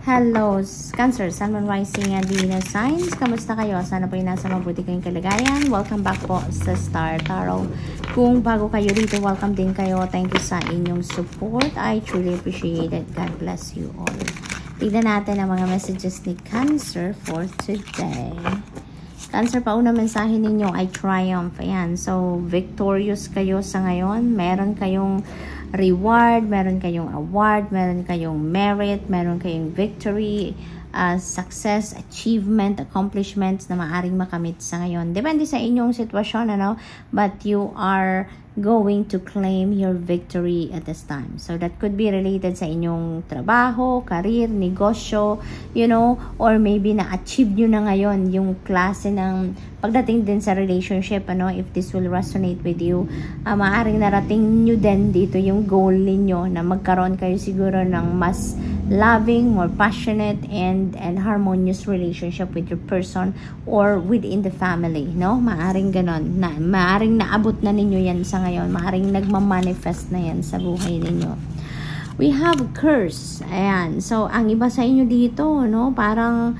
Hello, Cancer, Sun, Moon, Rising, and Venus signs. Kamusta kayo? Sana po yung nasa mabuti kayong kalagayan. Welcome back po sa Star Tarot. Kung bago kayo dito, welcome din kayo. Thank you sa inyong support. I truly appreciate it. God bless you all. Tignan natin ang mga messages ni Cancer for today. Cancer, pauna mensahe ninyo ay triumph. Ayan. So, victorious kayo sa ngayon. Meron kayong reward, meron kayong award, meron kayong merit, meron kayong victory, success, achievement, accomplishments na maaring makamit sa ngayon. Depende sa inyong sitwasyon, ano? But you are going to claim your victory at this time. So that could be related sa inyong trabaho, career, negosyo, you know, or maybe na-achieve nyo na ngayon yung klase ng pagdating din sa relationship, ano, if this will resonate with you, maaaring narating nyo din dito yung goal ninyo na magkaroon kayo siguro ng mas loving, more passionate, and harmonious relationship with your person or within the family, no? Maaring ganon, maaring naabot na ninyo yan sa ngayon, maaring nagmamanifest na yan sa buhay ninyo. We have curse, ayan, so ang iba sa inyo dito, no, parang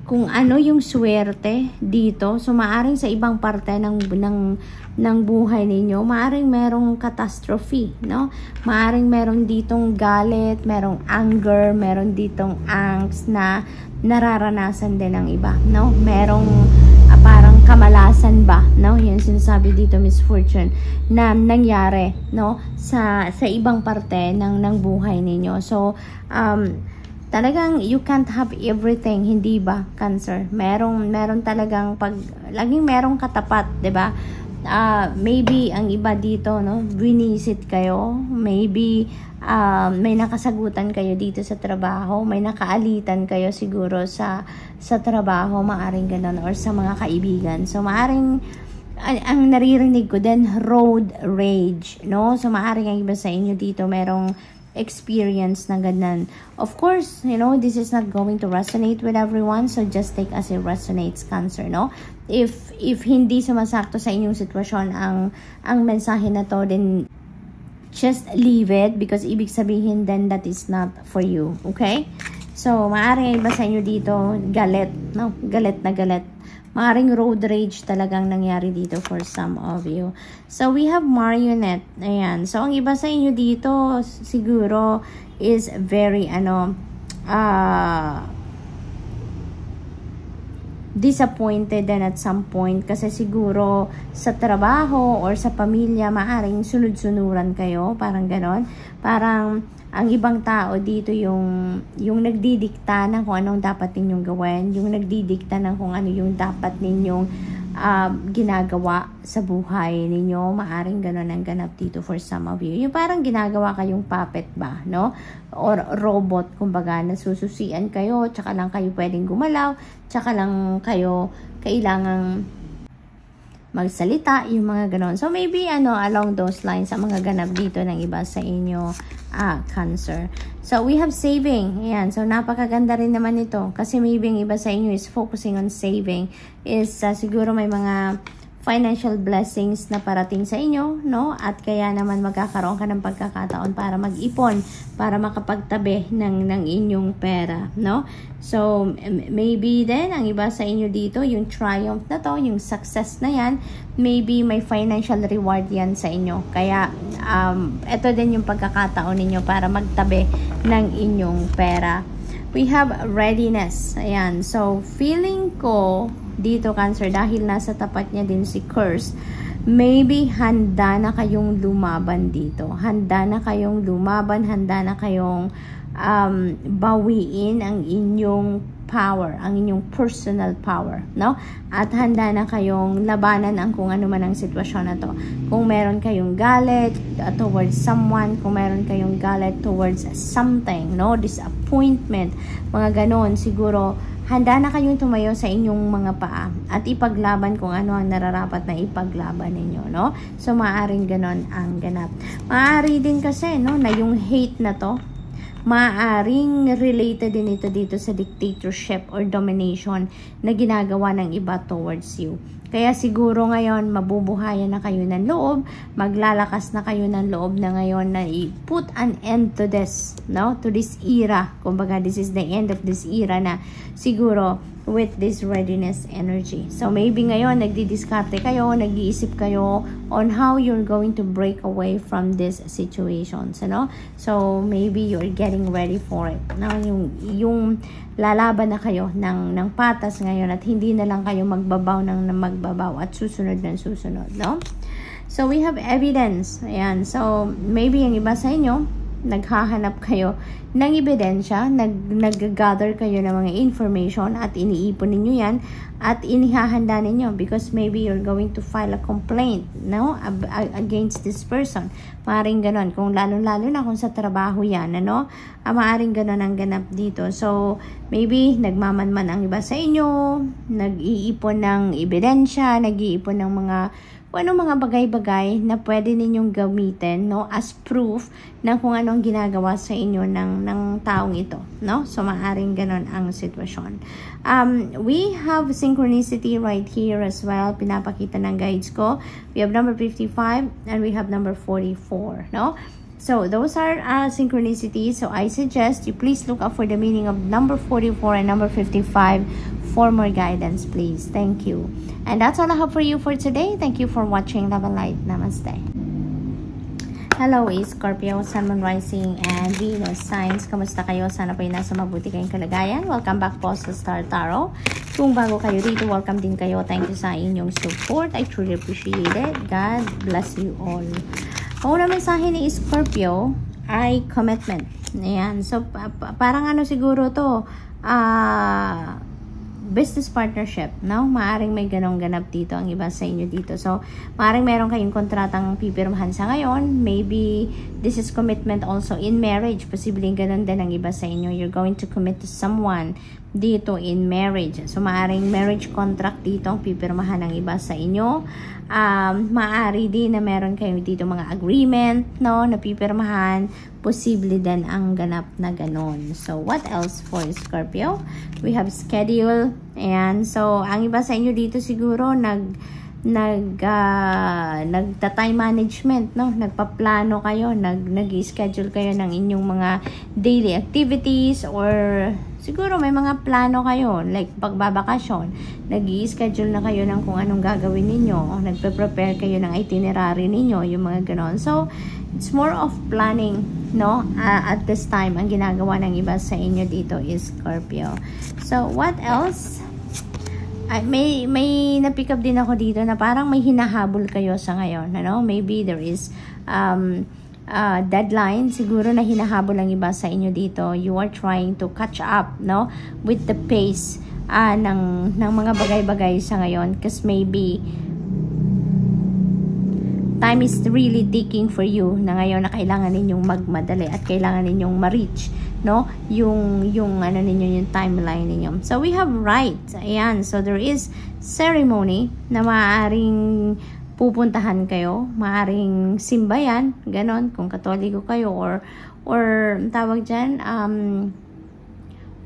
kung ano yung swerte dito, so maaring sa ibang parte ng buhay ninyo, maaring merong catastrophe, no? Maaring meron ditong galit, merong anger, meron ditong angst na nararanasan din ng iba, no? Merong parang kamalasan ba, no? Yan sinasabi dito, misfortune na nangyari, no? Sa ibang parte ng buhay ninyo. So, talagang you can't have everything, hindi ba, Cancer? Meron talagang laging merong katapat, 'di ba? Maybe ang iba dito, no, winisit kayo, maybe may nakasagutan kayo dito sa trabaho, may nakaalitan kayo siguro sa trabaho, maaring ganun, or sa mga kaibigan. So maaring ang naririnig ko din, road rage, no? So maaring ang iba sa inyo dito merong experience na ganun. Of course, you know, this is not going to resonate with everyone, so just take as it resonates, Cancer, no? If hindi sumasakto sa inyong sitwasyon ang mensahe na to, then just leave it, because ibig sabihin then that is not for you, okay? So, maaaring iba sa inyo dito, galit, no? Galit na galit. Maaring road rage talagang nangyari dito for some of you. So, we have Marionette. Ayan. So, ang iba sa inyo dito, siguro, is very, disappointed din at some point. Kasi siguro, sa trabaho or sa pamilya, maaring sunod-sunuran kayo. Parang ganon. Parang, ang ibang tao dito yung nagdidikta ng kung anong dapat ninyong gawin, yung nagdidikta ng kung ano yung dapat ninyong ginagawa sa buhay ninyo. Maaring gano'n ang ganap dito for some of you. Yung parang ginagawa kayong puppet ba, no? Or robot, kumbaga, nasususian kayo, tsaka lang kayo pwedeng gumalaw, tsaka lang kayo kailangang magsalita, yung mga ganon. So, maybe, along those lines, ang mga ganap dito ng iba sa inyo, Cancer. So, we have saving. Ayan. So, napakaganda rin naman ito. Kasi maybe ang iba sa inyo is focusing on saving. Is, siguro may mga financial blessings na parating sa inyo, no? At kaya naman magkakaroon ka ng pagkakataon para mag-ipon, para makapagtabi ng inyong pera, no? So, maybe then, ang iba sa inyo dito, yung triumph na to, yung success na yan, maybe may financial reward yan sa inyo. Kaya, ito din yung pagkakataon ninyo para magtabi ng inyong pera. We have readiness. Ayan. So, feeling ko dito, Cancer, dahil nasa tapat niya din si curse, maybe handa na kayong lumaban dito. Handa na kayong lumaban, handa na kayong bawiin ang inyong power, ang inyong personal power, no? At handa na kayong labanan ang kung ano man ang sitwasyon na to. Kung meron kayong galit towards someone, kung meron kayong galit towards something, no? Disappointment, mga ganon, siguro handa na kayong tumayo sa inyong mga paa at ipaglaban kung ano ang nararapat na ipaglaban ninyo, no? So, maaaring ganon ang ganap. Maaari din kasi, no, na yung hate na to, maaring related din ito dito sa dictatorship or domination na ginagawa ng iba towards you. Kaya siguro ngayon, mabubuhayan na kayo ng loob, maglalakas na kayo ng loob na ngayon na i-put an end to this, no? To this era. Kumbaga, this is the end of this era na siguro with this readiness energy. So, maybe ngayon, nagdidiskarte kayo, nag-iisip kayo on how you're going to break away from these situations, ano? So, maybe you're getting ready for it. No? Yung lalaban na kayo ng patas ngayon at hindi na lang kayo magbabaw at susunod ng susunod, no? So, we have evidence. Ayan. So, maybe yung iba sa inyo, naghahanap kayo ng ebidensya, nag-gather kayo ng mga information at iniipon ninyo yan at inihahanda ninyo because maybe you're going to file a complaint, no? Against this person. Maaring ganon. Kung lalo-lalo na kung sa trabaho yan, ano? Maaring ganon ang ganap dito. So, maybe nagmamanman ang iba sa inyo, nag-iipon ng ebidensya, nag-iipon ng mga bagay-bagay na pwede ninyong gamitin, no, as proof na kung anong ginagawa sa inyo ng taong ito, no? So, maaring ganon ang sitwasyon. We have synchronicity right here as well. Pinapakita ng guides ko. We have number 55 and we have number 44, no? So, those are synchronicities. So, I suggest you please look up for the meaning of number 44 and number 55 for more guidance, please. Thank you. And that's all I have for you for today. Thank you for watching. Love and light. Namaste. Hello, Scorpio, Sun, Moon, Rising, and Venus signs. Kamusta kayo? Sana po nasa mabuti kayong kalagayan. Welcome back po sa Star Tarot. Kung bago kayo dito, welcome din kayo. Thank you sa inyong support. I truly appreciate it. God bless you all. Ang unang mensahe ni Scorpio ay commitment. Ayan. So, parang ano siguro to, business partnership, no? Maaring may ganong ganap dito ang iba sa inyo dito. So, maaring meron kayong kontratang pipirmahan sa ngayon. Maybe this is commitment also in marriage. Posibleng ganon din ang iba sa inyo. You're going to commit to someone dito in marriage. So, maaring marriage contract dito ang pipirmahan ng iba sa inyo. Maari din na meron kayo dito mga agreement, no, na pipirmahan. Posible din ang ganap na ganon. So, what else for Scorpio? We have schedule. And so, ang iba sa inyo dito siguro nagta-time management, no? Nagpaplano kayo, nag-schedule kayo ng inyong mga daily activities or siguro may mga plano kayo like pagbabakasyon. Nag-i-schedule na kayo ng kung anong gagawin ninyo. Nagpe-prepare kayo ng itinerary ninyo, yung mga ganon. So, it's more of planning, no? At this time, ang ginagawa ng iba sa inyo dito is Scorpio. So, what else? May na-pick up din ako dito na parang may hinahabol kayo sa ngayon, ano? Maybe there is deadline siguro na hinahabol ang iba sa inyo dito. You are trying to catch up, no, with the pace ng mga bagay-bagay sa ngayon because maybe time is really ticking for you na ngayon na kailangan ninyong magmadali at kailangan ninyong ma-reach, no, yung ano ninyo, yung timeline ninyo. So we have rites. Ayan, so there is ceremony na maaaring pupuntahan kayo, maaaring simbayan, ganon, kung Katoliko kayo or tawag dyan,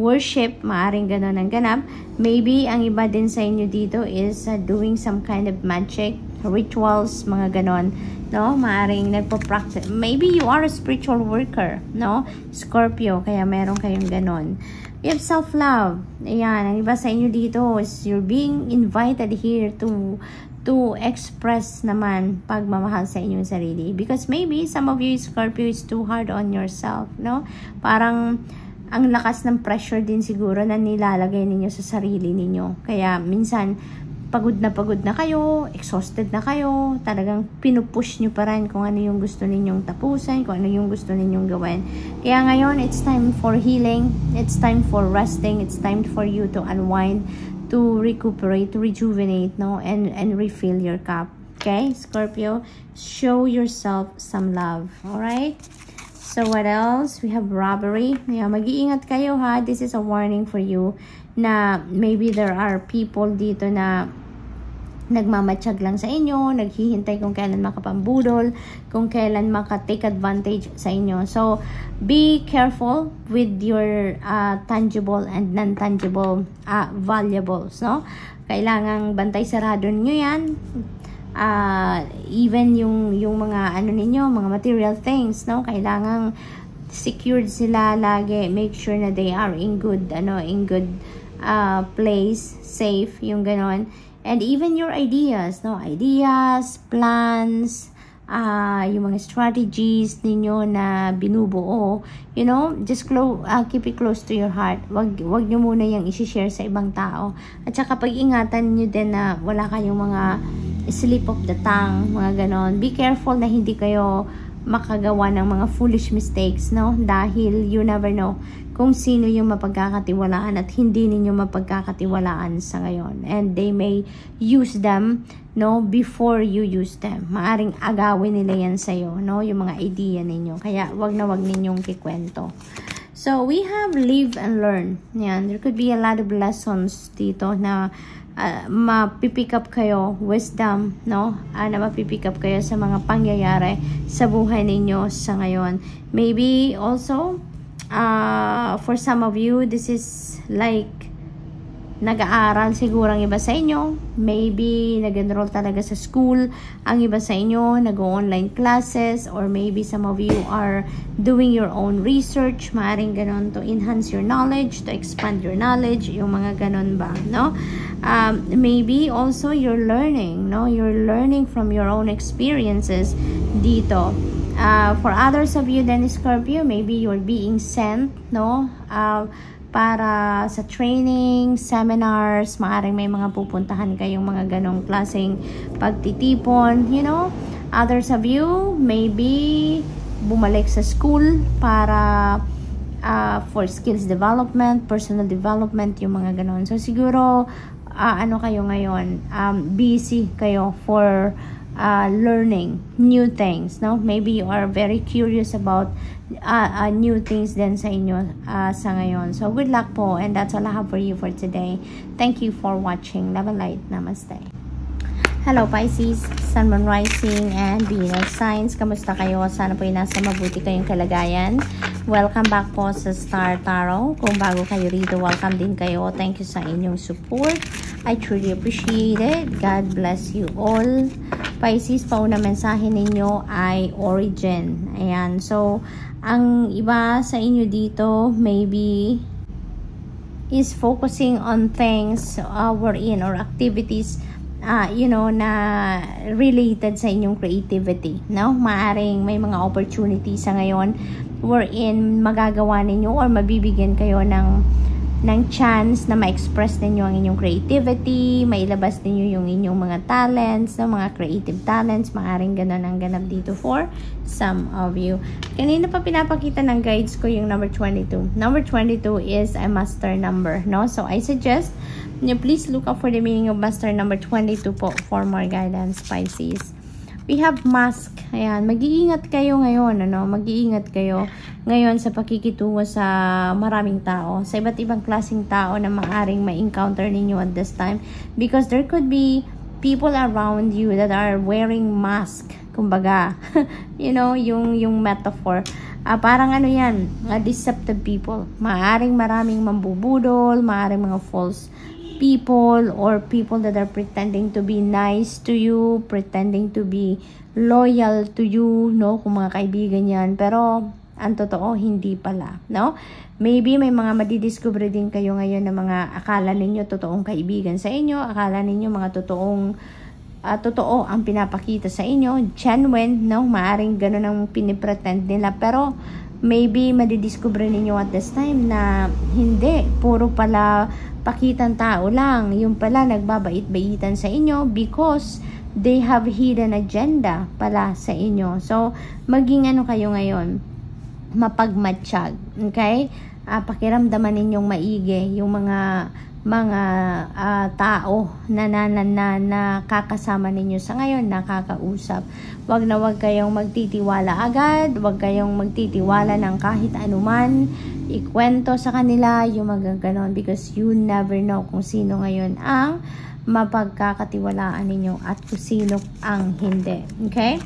worship, maaaring ganon ang ganap. Maybe ang iba din sa inyo dito is doing some kind of magic, rituals, mga ganon, no? Maaaring nagpo-practice. Maybe you are a spiritual worker, no? Scorpio, kaya meron kayong ganon. We have self-love. Ayan, ang iba sa inyo dito is you're being invited here to express naman pagmamahal sa inyong sarili. Because maybe some of you, Scorpio, is too hard on yourself, no? Parang ang lakas ng pressure din siguro na nilalagay ninyo sa sarili ninyo. Kaya minsan, pagod na kayo, exhausted na kayo, talagang pinupush nyo pa rin kung ano yung gusto ninyong tapusin, kung ano yung gusto ninyong gawin. Kaya ngayon, it's time for healing, it's time for resting, it's time for you to unwind, to recuperate, to rejuvenate, no, and refill your cup. Okay, Scorpio, show yourself some love. Alright? So, what else? We have robbery. Yeah, mag-iingat kayo, ha. This is a warning for you na maybe there are people dito na nagmamatsyag lang sa inyo, naghihintay kung kailan makapambudol, kung kailan maka-take advantage sa inyo. So, be careful with your tangible and non-tangible valuables, no? Kailangang bantay sarado nyo yan. Even yung mga ano ninyo, mga material things, no? Kailangang secured sila lagi. Make sure na they are in good place, safe, yung ganon. And even your ideas, no? Ideas, plans, yung mga strategies ninyo na binubuo, you know, just keep it close to your heart. Wag nyo muna yung isi-share sa ibang tao. At saka pag-ingatan nyo din na wala kayong mga slip of the tongue, mga ganon. Be careful na hindi kayo makagawa ng mga foolish mistakes, no? Dahil you never know kung sino yung mapagkakatiwalaan at hindi ninyo mapagkakatiwalaan sa ngayon. And they may use them, no, before you use them. Maaring agawin nila yan sa'yo, no, yung mga idea ninyo. Kaya wag na wag ninyong kikwento. So, we have live and learn. Yan. There could be a lot of lessons dito na mapipick up kayo, wisdom, no? Na mapipick up kayo sa mga pangyayari sa buhay ninyo sa ngayon. Maybe also, for some of you, this is like nag-aaral siguro ang iba sa inyo. Maybe nag-enroll talaga sa school ang iba sa inyo, nag-online classes, or maybe some of you are doing your own research. Maaring ganon to enhance your knowledge, to expand your knowledge, yung mga ganon ba, no? Maybe also you're learning, no? You're learning from your own experiences dito. For others of you then Scorpio, maybe you're being sent, no? Para sa training, seminars, maaring may mga pupuntahan kayong mga ganong klaseng pagtitipon, you know. Others of you, maybe bumalik sa school para for skills development, personal development, yung mga ganon. So siguro, ano kayo ngayon, busy kayo for learning new things, no? Maybe you are very curious about new things din sa inyo sa ngayon. So good luck po, and that's all I have for you for today. Thank you for watching. Love and light. Namaste. Hello Pisces, Sun, Moon, Rising, and Venus signs. Kamusta kayo? Sana po nasa mabuti kayong kalagayan. Welcome back po sa Star Tarot. Kung bago kayo rito, welcome din kayo. Thank you sa inyong support. I truly appreciate it. God bless you all. Pisces, pauna mensahe ninyo ay origin. Ayan. So, ang iba sa inyo dito, maybe is focusing on things we're in or activities you know, na related sa inyong creativity, no? Maaring may mga opportunities sa ngayon wherein magagawa ninyo or mabibigyan kayo ng chance na ma-express ninyo ang inyong creativity, mailabas ninyo yung inyong mga talents, no? Mga creative talents, maaring ganun ang ganap dito for some of you. Kanina pa pinapakita ng guides ko yung number 22. Number 22 is a master number, no? So I suggest please look up for the meaning of master number 22 po for more guidance, Pisces. We have mask. Ayan, mag-iingat kayo ngayon, ano? Mag-iingat kayo ngayon sa pakikitungo sa maraming tao, sa iba't ibang klaseng tao na maaring ma-encounter ninyo at this time, because there could be people around you that are wearing mask. Kumbaga, you know, yung metaphor. Parang ano yan, deceptive people. Maaring maraming mambubudol, maaring mga false people or people that are pretending to be nice to you, pretending to be loyal to you, no? Kung mga kaibigan yan. Pero, ang totoo, hindi pala, no? Maybe may mga madidiscover din kayo ngayon na mga akala ninyo totoong kaibigan sa inyo, akala ninyo mga totoo ang pinapakita sa inyo, genuine, no? Maaring ganun ang pinipretend nila, pero maybe madidiscover ninyo at this time na hindi, puro pala pakitang tao lang, yung pala nagbabait-baitan sa inyo because they have hidden agenda pala sa inyo. So, maging ano kayo ngayon, mapagmatsyag, okay? Pakiramdaman ninyong maigi yung mga tao na nakakasama ninyo sa ngayon, nakakausap. Wag na wag kayong magtitiwala agad, wag kayong magtitiwala ng kahit anuman, ikwento sa kanila yung magaganon, because you never know kung sino ngayon ang mapagkakatiwalaan ninyo at kung sino ang hindi. Okay?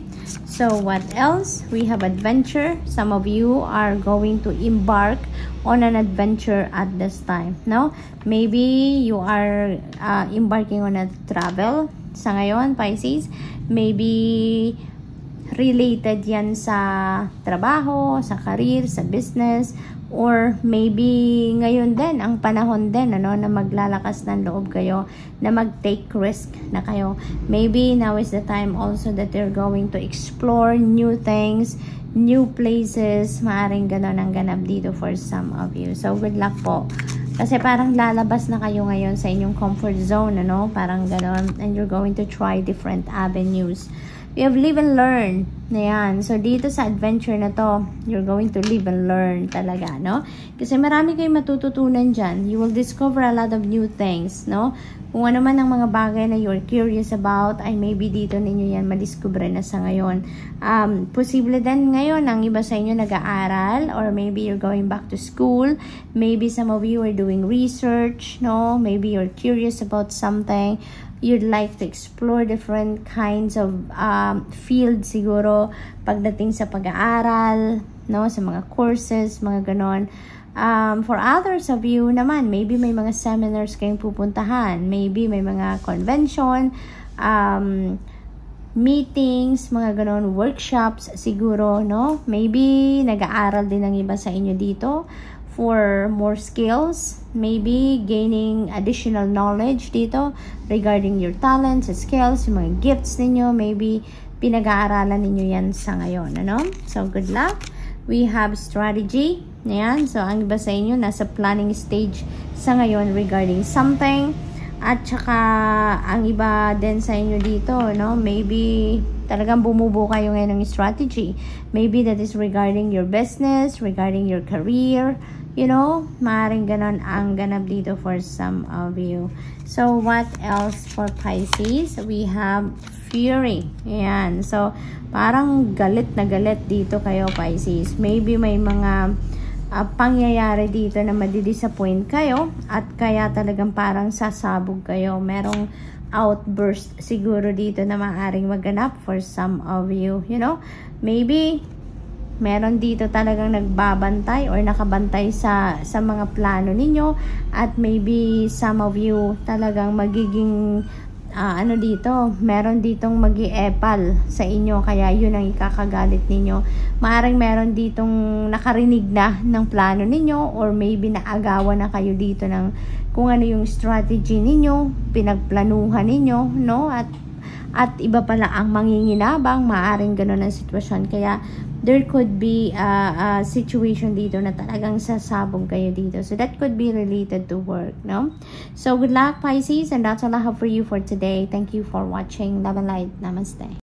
So, what else? We have adventure. Some of you are going to embark on an adventure at this time. No? Maybe you are embarking on a travel sa ngayon, Pisces. Maybe related yan sa trabaho, sa career, sa business, or maybe ngayon din, ang panahon din, ano, na maglalakas ng loob kayo, na mag-take risk na kayo. Maybe now is the time also that you're going to explore new things, new places. Maaring ganon ang ganap dito for some of you. So, good luck po. Kasi parang lalabas na kayo ngayon sa inyong comfort zone, ano? Parang ganon. And you're going to try different avenues. We have live and learn. Ayan. So, dito sa adventure na to, you're going to live and learn talaga, no? Kasi marami kayong matututunan dyan. You will discover a lot of new things, no? Kung ano man ang mga bagay na you're curious about, ay maybe dito ninyo yan madiscover na sa ngayon. Posible din ngayon ang iba sa inyo nag-aaral, or maybe you're going back to school. Maybe some of you are doing research, no? Maybe you're curious about something. You'd like to explore different kinds of fields siguro pagdating sa pag-aaral, no? Sa mga courses, mga ganon. For others of you naman, maybe may mga seminars kayong pupuntahan. Maybe may mga convention, meetings, mga ganon, workshops siguro, no? Maybe nag-aaral din ang iba sa inyo dito for more skills, maybe gaining additional knowledge dito regarding your talents, skills, yung mga gifts ninyo, maybe pinag-aaralan ninyo yan sa ngayon, ano? So, good luck. We have strategy. Ayan. So, ang iba sa inyo, nasa planning stage sa ngayon regarding something. At saka, ang iba din sa inyo dito, no? Maybe talagang bumubuo kayo ngayon ng strategy. Maybe that is regarding your business, regarding your career, you know, maaaring ganon ang ganap dito for some of you. So, what else for Pisces? We have Fury. Ayan. So, parang galit na galit dito kayo, Pisces. Maybe may mga pangyayari dito na madidisappoint kayo at kaya talagang parang sasabog kayo. Merong outburst siguro dito na maaaring maganap for some of you. You know, maybe meron dito talagang nagbabantay or nakabantay sa mga plano ninyo, at maybe some of you talagang magiging ano dito, meron ditong mag-iepal sa inyo, kaya yun ang ikakagalit ninyo. Maaring meron ditong nakarinig na ng plano ninyo, or maybe naagawan na kayo dito ng kung ano yung strategy ninyo, pinagplanuhan ninyo, no? At iba pala ang manginginabang, maaring gano'n ang sitwasyon. Kaya there could be a situation dito na talagang sasabog kayo dito. So that could be related to work, no? So good luck, Pisces, and that's all I have for you for today. Thank you for watching. Love and light. Namaste.